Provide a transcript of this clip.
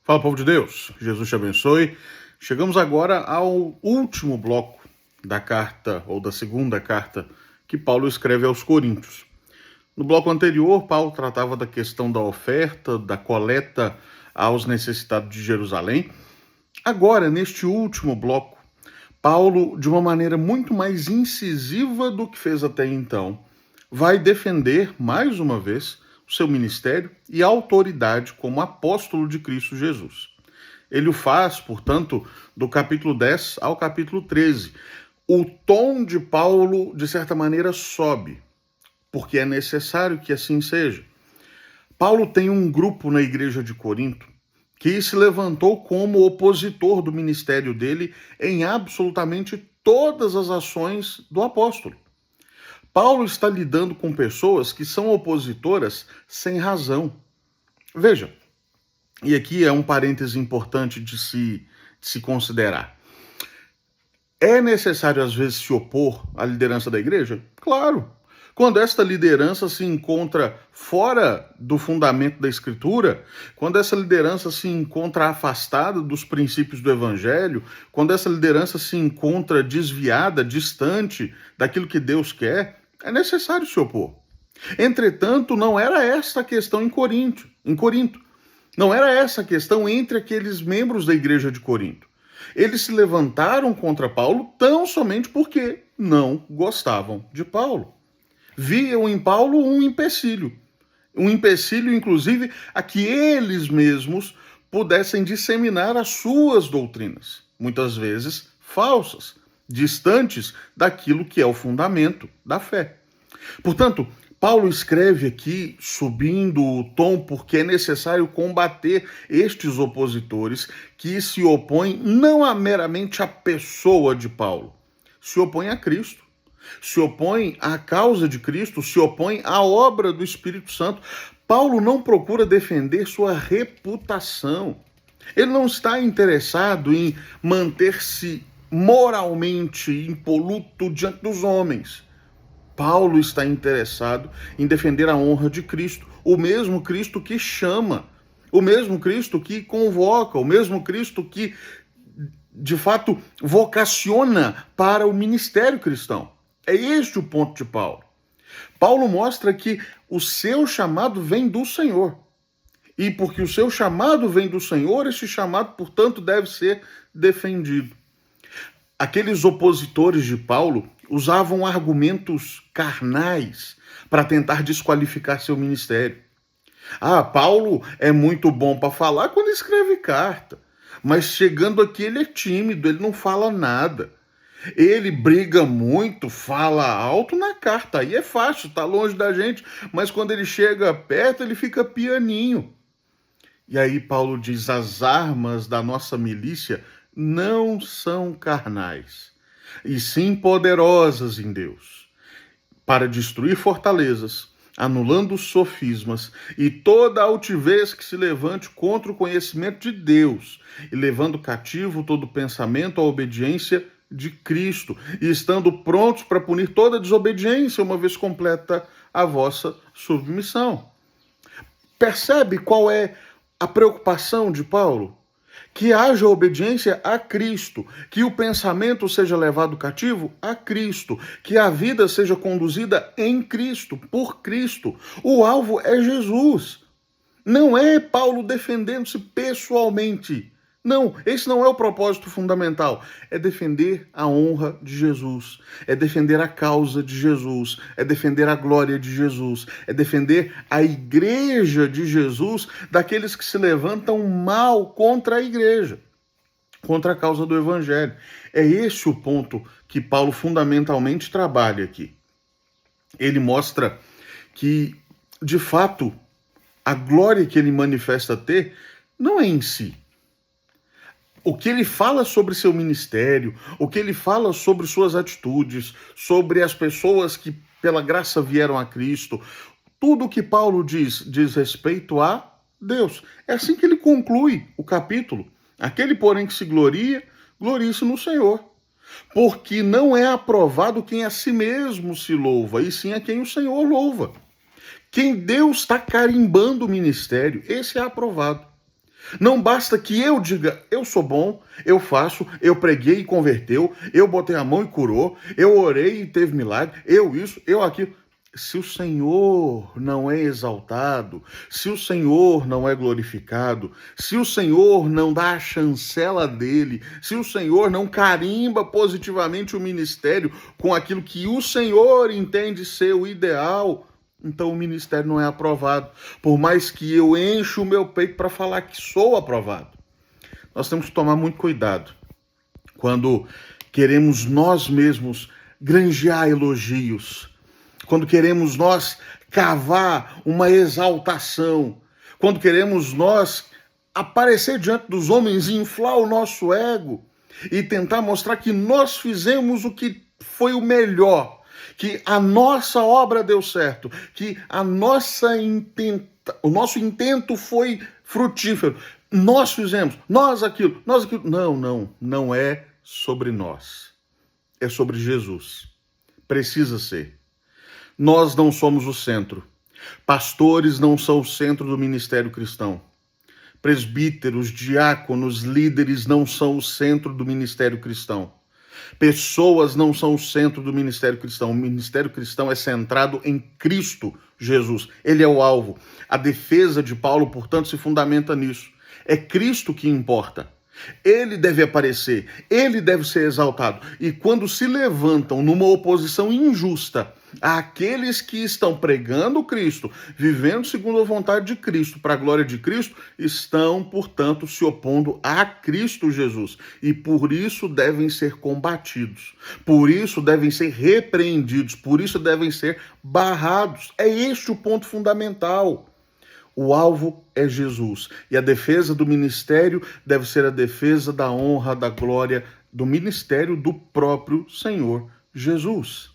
Fala, povo de Deus, Jesus te abençoe. Chegamos agora ao último bloco da carta, ou da segunda carta, que Paulo escreve aos Coríntios. No bloco anterior, Paulo tratava da questão da oferta, da coleta aos necessitados de Jerusalém. Agora, neste último bloco, Paulo, de uma maneira muito mais incisiva do que fez até então, vai defender, mais uma vez, o seu ministério e a autoridade como apóstolo de Cristo Jesus. Ele o faz, portanto, do capítulo 10 ao capítulo 13. O tom de Paulo, de certa maneira, sobe, porque é necessário que assim seja. Paulo tem um grupo na igreja de Corinto que se levantou como opositor do ministério dele em absolutamente todas as ações do apóstolo. Paulo está lidando com pessoas que são opositoras sem razão. Veja, e aqui é um parêntese importante de se considerar. É necessário, às vezes, se opor à liderança da igreja? Claro. Quando esta liderança se encontra fora do fundamento da Escritura, quando essa liderança se encontra afastada dos princípios do Evangelho, quando essa liderança se encontra desviada, distante daquilo que Deus quer, é necessário se opor. Entretanto, não era essa a questão em Corinto. Não era essa a questão entre aqueles membros da igreja de Corinto. Eles se levantaram contra Paulo tão somente porque não gostavam de Paulo. Viam em Paulo um empecilho, inclusive, a que eles mesmos pudessem disseminar as suas doutrinas, muitas vezes falsas, distantes daquilo que é o fundamento da fé. Portanto, Paulo escreve aqui, subindo o tom, porque é necessário combater estes opositores que se opõem não a meramente à pessoa de Paulo, se opõem a Cristo, se opõem à causa de Cristo, se opõem à obra do Espírito Santo. Paulo não procura defender sua reputação. Ele não está interessado em manter-se moralmente impoluto diante dos homens. Paulo está interessado em defender a honra de Cristo, o mesmo Cristo que chama, o mesmo Cristo que convoca, o mesmo Cristo que, de fato, vocaciona para o ministério cristão. É este o ponto de Paulo. Paulo mostra que o seu chamado vem do Senhor. E porque o seu chamado vem do Senhor, esse chamado, portanto, deve ser defendido. Aqueles opositores de Paulo usavam argumentos carnais para tentar desqualificar seu ministério. Paulo é muito bom para falar quando escreve carta, mas chegando aqui ele é tímido, ele não fala nada. Ele briga muito, fala alto na carta, aí é fácil, tá longe da gente, mas quando ele chega perto, ele fica pianinho. E aí Paulo diz, as armas da nossa milícia não são carnais, e sim poderosas em Deus, para destruir fortalezas, anulando os sofismas e toda altivez que se levante contra o conhecimento de Deus, e levando cativo todo pensamento à obediência de Cristo, e estando prontos para punir toda desobediência, uma vez completa a vossa submissão. Percebe qual é a preocupação de Paulo? Que haja obediência a Cristo, que o pensamento seja levado cativo a Cristo, que a vida seja conduzida em Cristo, por Cristo. O alvo é Jesus. Não é Paulo defendendo-se pessoalmente. Não, esse não é o propósito fundamental. É defender a honra de Jesus, é defender a causa de Jesus, é defender a glória de Jesus, é defender a igreja de Jesus daqueles que se levantam mal contra a igreja, contra a causa do evangelho. É esse o ponto que Paulo fundamentalmente trabalha aqui. Ele mostra que, de fato, a glória que ele manifesta ter não é em si. O que ele fala sobre seu ministério, o que ele fala sobre suas atitudes, sobre as pessoas que pela graça vieram a Cristo, tudo o que Paulo diz respeito a Deus. É assim que ele conclui o capítulo. Aquele, porém, que se gloria, glorie-se no Senhor. Porque não é aprovado quem a si mesmo se louva, e sim a quem o Senhor louva. Quem Deus está carimbando o ministério, esse é aprovado. Não basta que eu diga, eu sou bom, eu faço, eu preguei e converteu, eu botei a mão e curou, eu orei e teve milagre, eu isso, eu aquilo. Se o Senhor não é exaltado, se o Senhor não é glorificado, se o Senhor não dá a chancela dele, se o Senhor não carimba positivamente o ministério com aquilo que o Senhor entende ser o ideal, então o ministério não é aprovado. Por mais que eu encho o meu peito para falar que sou aprovado. Nós temos que tomar muito cuidado quando queremos nós mesmos granjear elogios, quando queremos nós cavar uma exaltação, quando queremos nós aparecer diante dos homens e inflar o nosso ego e tentar mostrar que nós fizemos o que foi o melhor, que a nossa obra deu certo, que o nosso intento foi frutífero. Nós fizemos, nós aquilo. Não é sobre nós. É sobre Jesus. Precisa ser. Nós não somos o centro. Pastores não são o centro do ministério cristão. Presbíteros, diáconos, líderes não são o centro do ministério cristão. Pessoas não são o centro do ministério cristão. O ministério cristão é centrado em Cristo Jesus. Ele é o alvo. A defesa de Paulo, portanto, se fundamenta nisso. É Cristo que importa. Ele deve aparecer, ele deve ser exaltado. E quando se levantam numa oposição injusta àqueles que estão pregando Cristo, vivendo segundo a vontade de Cristo, para a glória de Cristo, estão, portanto, se opondo a Cristo Jesus. E por isso devem ser combatidos, por isso devem ser repreendidos, por isso devem ser barrados. É este o ponto fundamental. O alvo é Jesus. E a defesa do ministério deve ser a defesa da honra, da glória do ministério do próprio Senhor Jesus.